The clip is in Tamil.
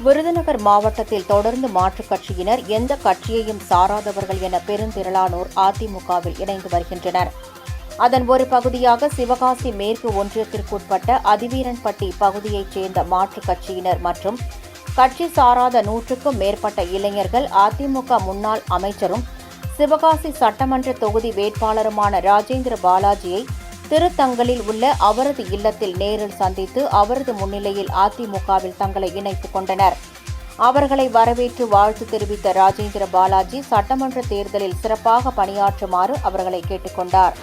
விருதுநகர் மாவட்டத்தில் தொடர்ந்து மாற்றுக் கட்சியினர் எந்த கட்சியையும் சாராதவர்கள் என பெருந்திரளானோர் அதிமுகவில் இணைந்து வருகின்றனர். அதன் ஒரு பகுதியாக சிவகாசி மேற்கு ஒன்றியத்திற்குட்பட்ட அதிவீரன்பட்டி பகுதியைச் சேர்ந்த மாற்றுக் கட்சியினர் மற்றும் கட்சி சாராத 100க்கும் மேற்பட்ட இளைஞர்கள் அதிமுக முன்னாள் அமைச்சரும் சிவகாசி சட்டமன்ற தொகுதி வேட்பாளருமான ராஜேந்திர பாலாஜியை திருத்தங்கலில் உள்ள அவரது இல்லத்தில் நேரில் சந்தித்து அவரது முன்னிலையில் அதிமுகவில் தங்களை இணைத்துக் கொண்டனர். அவர்களை வரவேற்று வாழ்த்து தெரிவித்த ராஜேந்திர பாலாஜி சட்டமன்ற தேர்தலில் சிறப்பாக பணியாற்றுமாறு அவர்களை கேட்டுக் கொண்டார்.